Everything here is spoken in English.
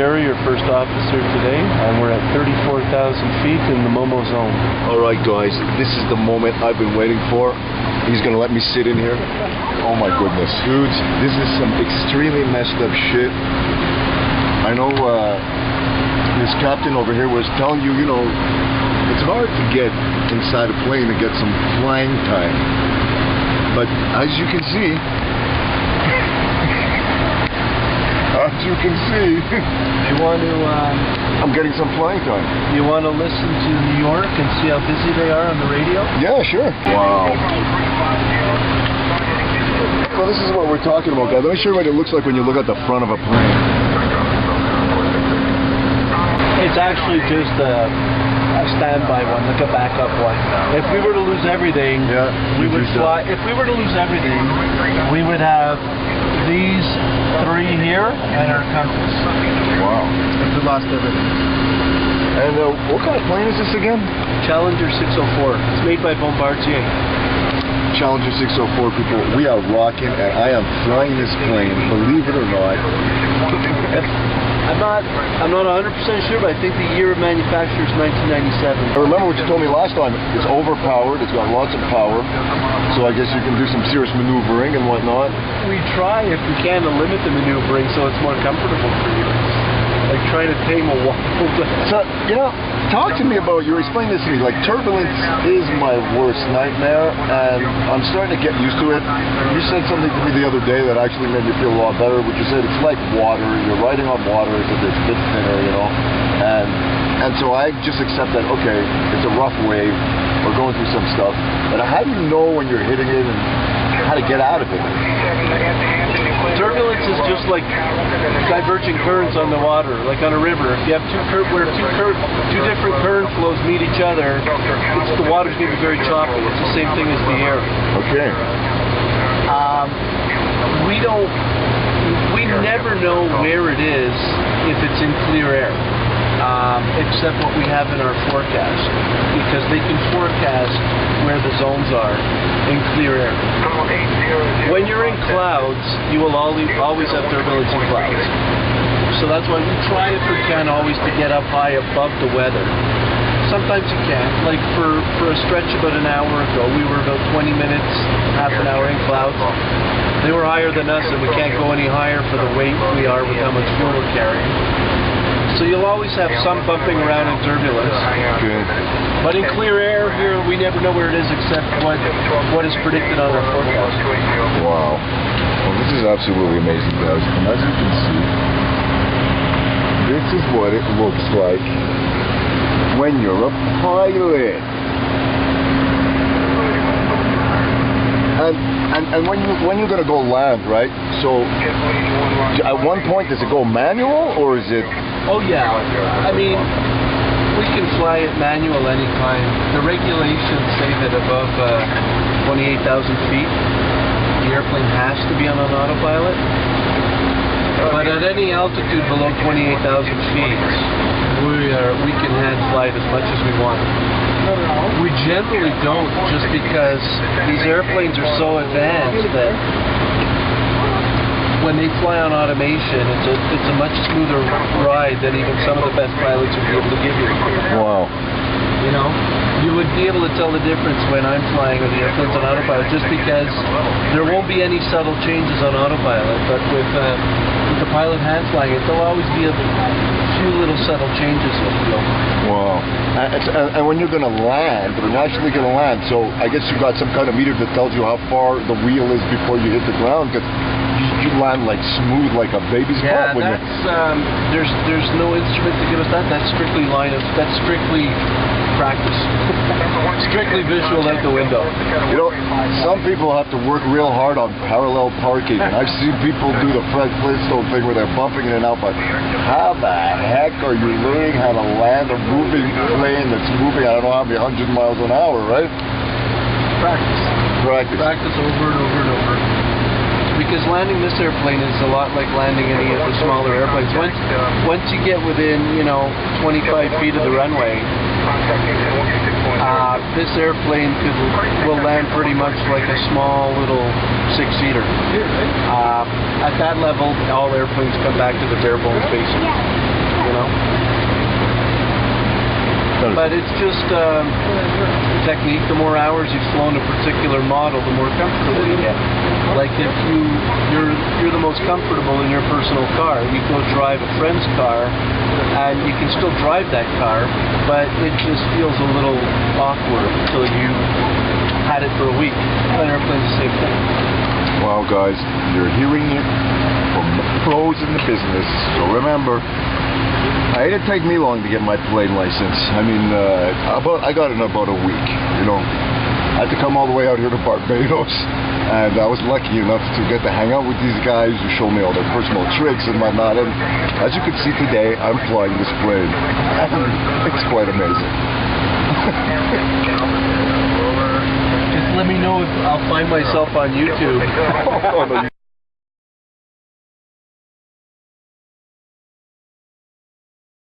Terry, your first officer today, and we're at 34,000 feet in the MomoZone. Alright guys, this is the moment I've been waiting for. He's gonna let me sit in here. Oh my goodness, dudes, this is some extremely messed up shit. I know this captain over here was telling you, you know, it's hard to get inside a plane to get some flying time. But as you can see, You want to, I'm getting some flying time. You want to listen to New York and see how busy they are on the radio? Yeah, sure. Wow. Well, this is what we're talking about, guys. Let me show you what it looks like when you look at the front of a plane. It's actually just a standby one, like a backup one. If we were to lose everything, we would fly. If we were to lose everything, we would have these three here and our compass. Wow. If we lost everything. And what kind of plane is this again? Challenger 604. It's made by Bombardier. Challenger 604, people. We are rocking, and I am flying this plane, believe it or not. I'm not 100% sure, but I think the year of manufacture is 1997. I remember what you told me last time. It's overpowered. It's got lots of power. So I guess you can do some serious maneuvering and whatnot. We try, if we can, to limit the maneuvering so it's more comfortable for you. Like trying to tame a wild. So, you know, talk to me about, you explained this to me, like turbulence is my worst nightmare, and I'm starting to get used to it. You said something to me the other day that actually made me feel a lot better, which you said it's like water, you're riding on water, it's a bit thinner, you know, and so I just accept that, okay, it's a rough wave, we're going through some stuff, but how do you know when you're hitting it and how to get out of it? Turbulence is just like diverging currents on the water, like on a river. If you have two different current flows meet each other, the water's going to be very choppy. It's the same thing as the air. Okay. We never know where it is if it's in clear air, except what we have in our forecast, because they can forecast where the zones are in clear air. When you're in clouds, you will always have turbulence in clouds. So that's why we try, if we can, always to get up high above the weather. Sometimes you can't. Like for a stretch about an hour ago, we were about 20 minutes, half an hour in clouds. They were higher than us, and we can't go any higher for the weight we are with how much fuel we're carrying. So you'll always have some bumping around in turbulence. Good. But in clear air here, we never know where it is except what is predicted on our forecast. Wow. Well, this is absolutely amazing, guys. And as you can see, this is what it looks like when you're a pilot. And when you're going to go land, right? So at one point, does it go manual or is it? Oh yeah. I mean, we can fly it manual anytime. The regulations say that above 28,000 feet, the airplane has to be on an autopilot. But at any altitude below 28,000 feet, we can hand fly it as much as we want. We generally don't, just because these airplanes are so advanced that when they fly on automation, it's a much smoother ride than even some of the best pilots would be able to give you. Wow. You know, you would be able to tell the difference when I'm flying with the airplanes on autopilot, just because there won't be any subtle changes on autopilot, but with the pilot hand flying it, there'll always be a few little subtle changes. Wow. And when you're going to land, when you're actually going to land, so I guess you've got some kind of meter that tells you how far the wheel is before you hit the ground, because you land like smooth like a baby's butt. Yeah, there's no instrument to give us that. That's strictly practice. Strictly visual out the window. You know, some people have to work real hard on parallel parking. I've seen people do the Fred Flintstone thing where they're bumping in and out, but how the heck are you learning how to land a moving plane that's moving, I don't know how many 100 miles an hour, right? Practice. Practice over and over and over. Because landing this airplane is a lot like landing any of the smaller airplanes. Once you get within, 25 feet of the runway, this airplane will land pretty much like a small little six-seater. at that level, all airplanes come back to the bare bones basics, you know? But it's just technique. The more hours you've flown a particular model, the more comfortable you get. Like if you're the most comfortable in your personal car, you go drive a friend's car, and you can still drive that car, but it just feels a little awkward until you had it for a week. An airplane's the same thing. Well, guys, you're hearing it from the pros in the business. So remember, it didn't take me long to get my plane license. I mean, I got it in about a week, you know. I had to come all the way out here to Barbados, and I was lucky enough to get to hang out with these guys who showed me all their personal tricks and whatnot. And as you can see today, I'm flying this plane. It's quite amazing. Just let me know if I'll find myself on YouTube. Oh, no,